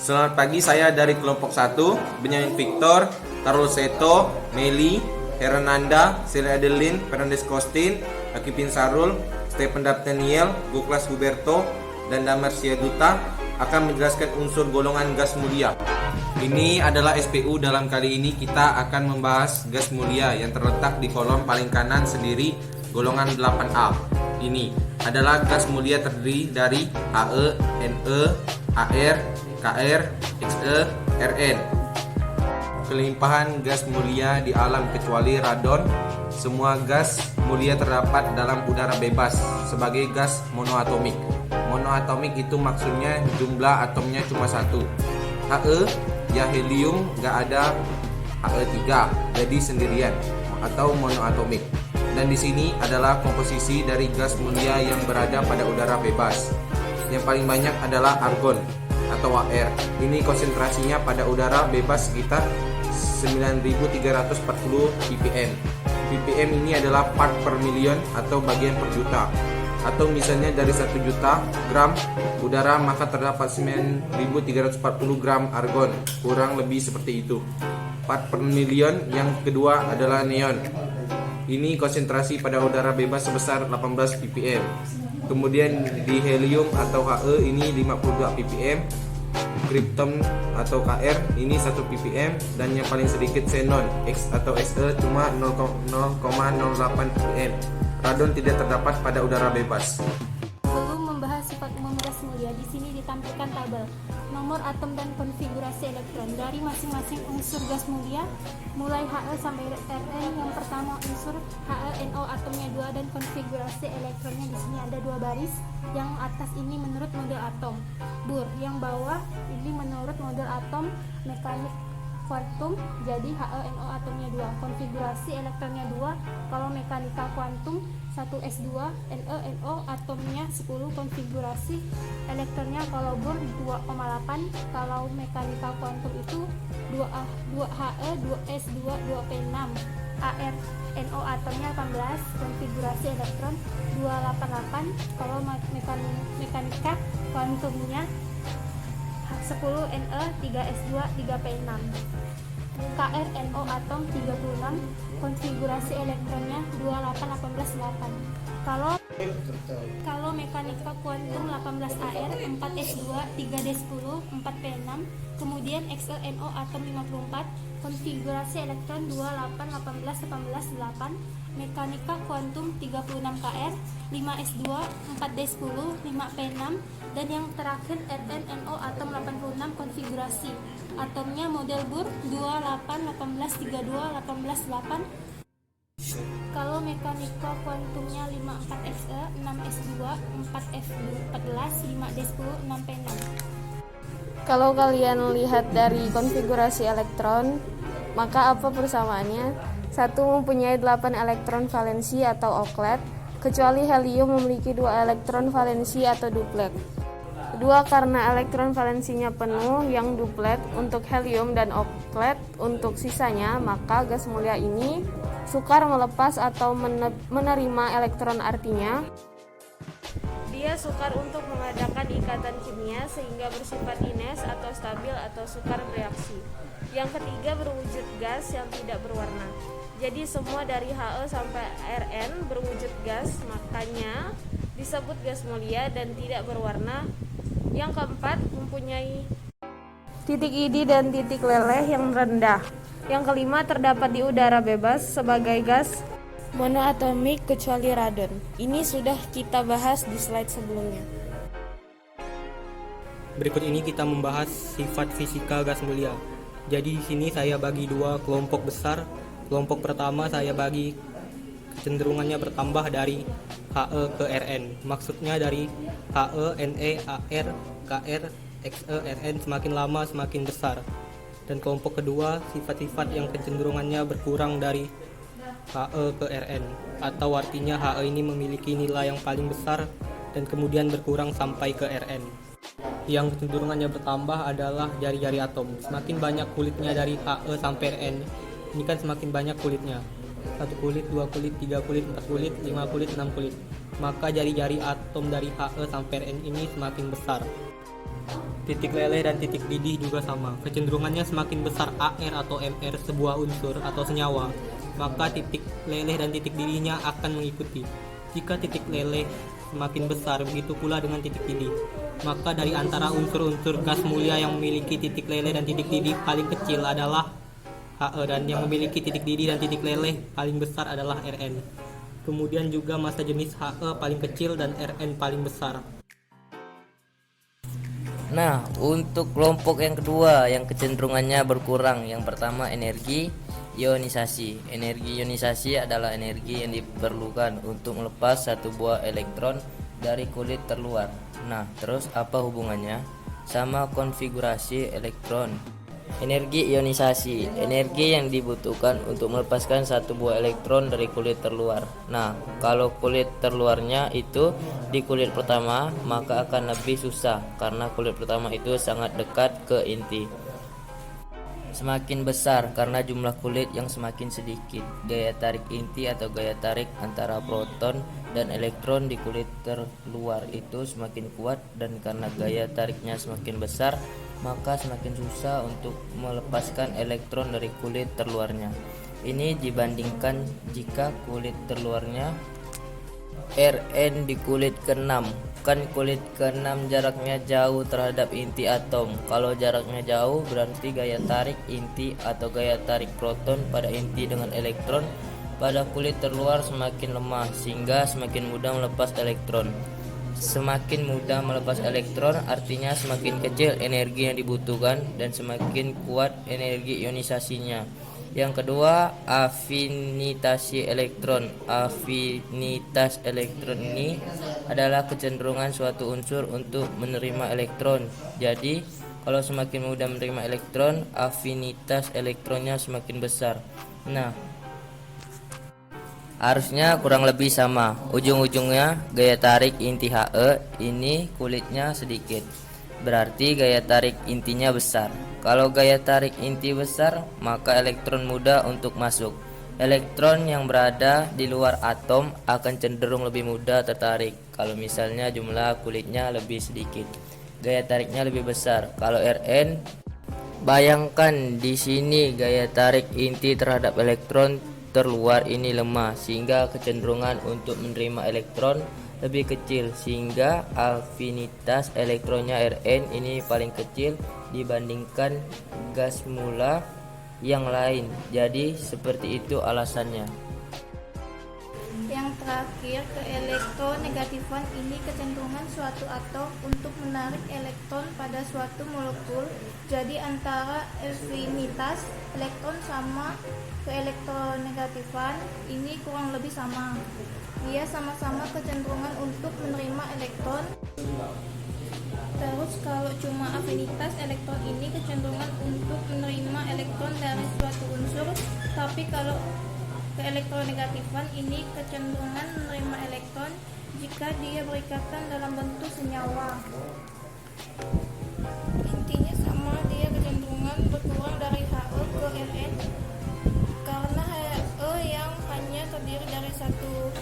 Selamat pagi, saya dari kelompok 1, Benyamin Victor, Carlos Seto, Meli, Hernanda, Sila Adeline, Fernandes Costin, Akipin Sarul, Stephen Daptaniel, Goklas Huberto, dan Damar Duta akan menjelaskan unsur golongan gas mulia. Ini adalah SPU. Dalam kali ini kita akan membahas gas mulia yang terletak di kolom paling kanan sendiri, golongan 8A. Ini adalah gas mulia terdiri dari He, Ne, Ar, Kr, Xe, Rn. Kelimpahan gas mulia di alam kecuali radon. Semua gas mulia terdapat dalam udara bebas sebagai gas monoatomik. Monoatomik itu maksudnya jumlah atomnya cuma satu. He, ya helium, gak ada He3, jadi sendirian atau monoatomik. Dan di sini adalah komposisi dari gas mulia yang berada ppd udara bebas. Yang paling banyak adalah argon atau Ar. Ini konsentrasinya pada udara bebas sekitar 9.340 ppm. ppm ini adalah part per million atau bagian per juta. Atau misalnya dari 1 juta gram udara maka terdapat 9.340 gram argon, kurang lebih seperti itu. Part per million yang kedua adalah neon. Ini konsentrasi pada udara bebas sebesar 18 ppm. Kemudian di helium atau He ini 52 ppm, krypton atau Kr ini 1 ppm, dan yang paling sedikit xenon X atau Xe cuma 0,08 ppm. Radon tidak terdapat pada udara bebas. Sebelum membahas sifat umum gas mulia, di sini ditampilkan tabel nomor atom dan konfigurasi elektron dari masing-masing unsur gas mulia, mulai He sampai Rn. Yang pertama unsur HeNO atomnya 2 dan konfigurasi elektronnya di sini ada 2 baris. Yang atas ini menurut model atom Bohr, yang bawah ini menurut model atom mekanik kuantum, jadi HeNO atomnya 2, konfigurasi elektronnya 2. Kalau mekanika kuantum 1s2, NeNO atomnya 10, konfigurasi elektronnya kalau Bohr 2,8. Kalau mekanika kuantum itu 2He, 2s2, 2p6. ArNO atomnya 18, konfigurasi elektron 288. Kalau mekanika kuantumnya 10 Ne, 3s2, 3p6. KrNO atom 36, konfigurasi elektronnya 28, 18, 8. Kalau mekanika kuantum 18Ar, 4s2, 3d10, 4p6. Kemudian XeNO atom 54, konfigurasi elektron 28, 18, 18, 8. Mekanika kuantum 36Kr, 5s2, 4d10, 5p6. Dan yang terakhir RnNO atom 86, konfigurasi atomnya model Bohr 28, 18, 32, 18, 8. Kalau mekanika kuantumnya 54Xe, 6s2, 4f14, 5d10, 6p6. Kalau kalian lihat dari konfigurasi elektron, maka apa persamaannya? Satu mempunyai 8 elektron valensi atau oklet, kecuali helium memiliki 2 elektron valensi atau duplet. Kedua, karena elektron valensinya penuh yang duplet untuk helium dan oklet untuk sisanya, maka gas mulia ini sukar melepas atau menerima elektron, artinya dia sukar untuk mengadakan ikatan kimia sehingga bersifat ines atau stabil atau sukar bereaksi. Yang ketiga, berwujud gas yang tidak berwarna. Jadi semua dari He sampai Rn berwujud gas, makanya disebut gas mulia dan tidak berwarna. Yang keempat, mempunyai titik ID dan titik leleh yang rendah. Yang kelima, terdapat di udara bebas sebagai gas monoatomik kecuali radon. Ini sudah kita bahas di slide sebelumnya. Berikut ini kita membahas sifat fisika gas mulia. Jadi di sini saya bagi 2 kelompok besar. Kelompok pertama saya bagi kecenderungannya bertambah dari He ke Rn. Maksudnya dari He, Ne, Ar, Kr, Xe, Rn semakin lama semakin besar. Dan kelompok kedua sifat-sifat yang kecenderungannya berkurang dari He ke Rn, atau artinya He ini memiliki nilai yang paling besar dan kemudian berkurang sampai ke Rn. Yang kecenderungannya bertambah adalah jari-jari atom. Semakin banyak kulitnya dari He sampai Rn, ini kan semakin banyak kulitnya. 1 kulit, 2 kulit, 3 kulit, 4 kulit, 5 kulit, 6 kulit. Maka jari-jari atom dari He sampai Rn ini semakin besar. Titik leleh dan titik didih juga sama. Kecenderungannya semakin besar AR atau MR sebuah unsur atau senyawa, maka titik leleh dan titik didihnya akan mengikuti. Jika titik leleh semakin besar, begitu pula dengan titik didih. Maka dari antara unsur-unsur gas mulia yang memiliki titik leleh dan titik didih paling kecil adalah He, dan yang memiliki titik didih dan titik leleh paling besar adalah Rn. Kemudian juga massa jenis He paling kecil dan Rn paling besar. Nah, untuk kelompok yang kedua yang kecenderungannya berkurang, yang pertama energi ionisasi. Energi ionisasi adalah energi yang diperlukan untuk melepas satu buah elektron dari kulit terluar. Nah, terus apa hubungannya sama konfigurasi elektron? Energi ionisasi, energi yang dibutuhkan untuk melepaskan satu buah elektron dari kulit terluar. Nah, kalau kulit terluarnya itu di kulit pertama, maka akan lebih susah karena kulit pertama itu sangat dekat ke inti. Semakin besar karena jumlah kulit yang semakin sedikit. Gaya tarik inti atau gaya tarik antara proton dan elektron di kulit terluar itu semakin kuat, dan karena gaya tariknya semakin besar, maka semakin susah untuk melepaskan elektron dari kulit terluarnya. Ini dibandingkan jika kulit terluarnya Rn di kulit ke-6. Kan kulit ke-6 jaraknya jauh terhadap inti atom. Kalau jaraknya jauh, berarti gaya tarik inti atau gaya tarik proton pada inti dengan elektron pada kulit terluar semakin lemah, sehingga semakin mudah melepas elektron. Semakin mudah melepas elektron artinya semakin kecil energi yang dibutuhkan dan semakin kuat energi ionisasinya. Yang kedua, afinitasi elektron. Afinitas elektron ini adalah kecenderungan suatu unsur untuk menerima elektron. Jadi, kalau semakin mudah menerima elektron, afinitas elektronnya semakin besar. Nah, harusnya kurang lebih sama. Ujung-ujungnya gaya tarik inti He ini kulitnya sedikit, berarti gaya tarik intinya besar. Kalau gaya tarik inti besar, maka elektron mudah untuk masuk. Elektron yang berada di luar atom akan cenderung lebih mudah tertarik kalau misalnya jumlah kulitnya lebih sedikit, gaya tariknya lebih besar. Kalau Rn, bayangkan di sini gaya tarik inti terhadap elektron terluar ini lemah, sehingga kecenderungan untuk menerima elektron lebih kecil, sehingga afinitas elektronnya Rn ini paling kecil dibandingkan gas mula yang lain. Jadi seperti itu alasannya. Yang terakhir, keelektronegativan ini kecenderungan suatu atom untuk menarik elektron pada suatu molekul. Jadi antara afinitas elektron sama keelektronegativan ini kurang lebih sama. Dia sama-sama kecenderungan untuk menerima elektron. Terus kalau cuma afinitas elektron ini kecenderungan untuk menerima elektron dari suatu unsur, tapi kalau keelektronegativan ini kecenderungan menerima elektron jika dia berikatan dalam bentuk senyawa. Intinya sama, dia kecenderungan berkurang dari He ke Rn karena He yang hanya terdiri dari satu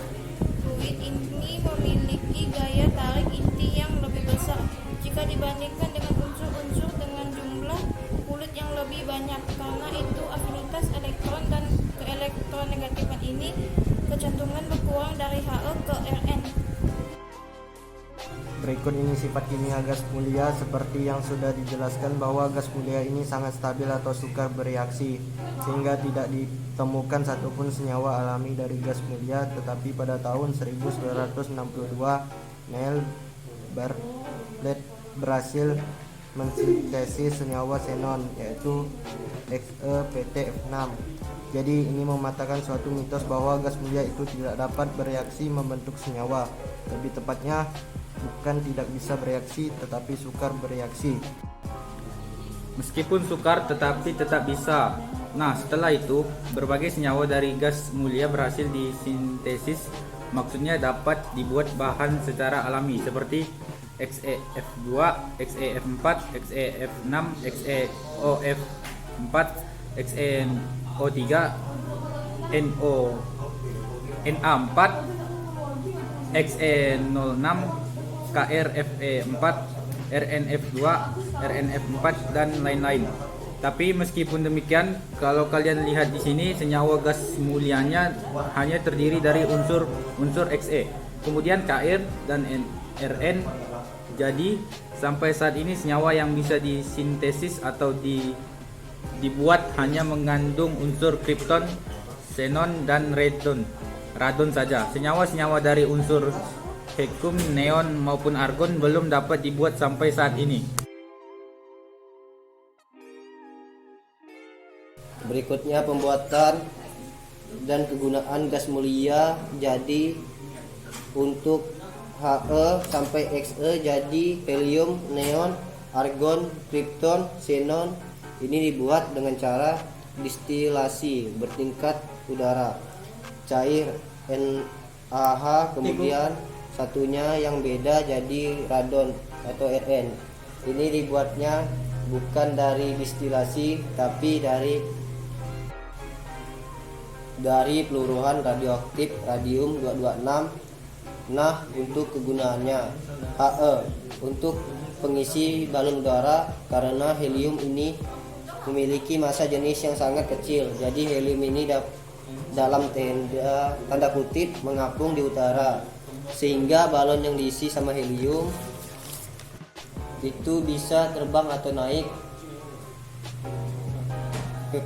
fluid ini memiliki gaya tarik inti yang lebih besar jika dibandingkan dengan unsur-unsur dengan jumlah kulit yang lebih banyak. Karena itu afinitas elektron dan keelektronegativan ini kecenderungan berkurang dari He ke Rn. Berikut ini sifat kimia gas mulia. Seperti yang sudah dijelaskan bahwa gas mulia ini sangat stabil atau sukar bereaksi, sehingga tidak ditemukan satupun senyawa alami dari gas mulia. Tetapi pada tahun 1962 Neil Bartlett berhasil mensintesis senyawa xenon, yaitu XePtF6. Jadi ini mematahkan suatu mitos bahwa gas mulia itu tidak dapat bereaksi membentuk senyawa. Lebih tepatnya, bukan tidak bisa bereaksi, tetapi sukar bereaksi. Meskipun sukar tetapi tetap bisa. Nah, setelah itu berbagai senyawa dari gas mulia berhasil disintesis. Maksudnya dapat dibuat bahan secara alami seperti XeF2, XeF4, XeF6, XeOF4, XeO3, Na4, Xe06, KrFe4, RNF2, RNF4 dan lain-lain. Tapi meskipun demikian, kalau kalian lihat di sini senyawa gas mulianya hanya terdiri dari unsur Xe, kemudian Kr dan Rn. Jadi sampai saat ini senyawa yang bisa disintesis atau dibuat hanya mengandung unsur kripton, xenon dan radon saja. Senyawa-senyawa dari unsur helium, neon maupun argon belum dapat dibuat sampai saat ini. Berikutnya pembuatan dan kegunaan gas mulia. Jadi untuk He sampai Xe jadi helium, neon, argon, kripton, xenon ini dibuat dengan cara distilasi bertingkat udara. Cair NaH, kemudian satunya yang beda jadi radon atau Rn. Ini dibuatnya bukan dari distilasi tapi dari peluruhan radioaktif radium 226. Nah, untuk kegunaannya He untuk pengisi balon udara, karena helium ini memiliki massa jenis yang sangat kecil. Jadi helium ini dalam tanda kutip mengapung di udara, sehingga balon yang diisi sama helium itu bisa terbang atau naik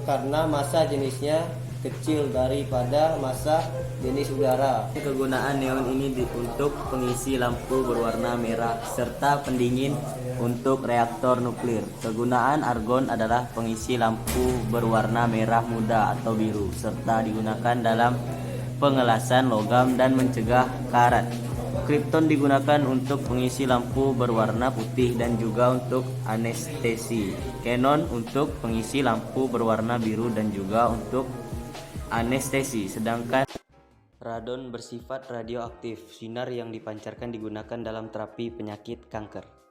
karena massa jenisnya kecil daripada massa jenis udara. Kegunaan neon ini untuk pengisi lampu berwarna merah serta pendingin untuk reaktor nuklir. Kegunaan argon adalah pengisi lampu berwarna merah muda atau biru serta digunakan dalam pengelasan logam dan mencegah karat. Kripton digunakan untuk pengisi lampu berwarna putih dan juga untuk anestesi. Xenon untuk pengisi lampu berwarna biru dan juga untuk anestesi. Sedangkan radon bersifat radioaktif. Sinar yang dipancarkan digunakan dalam terapi penyakit kanker.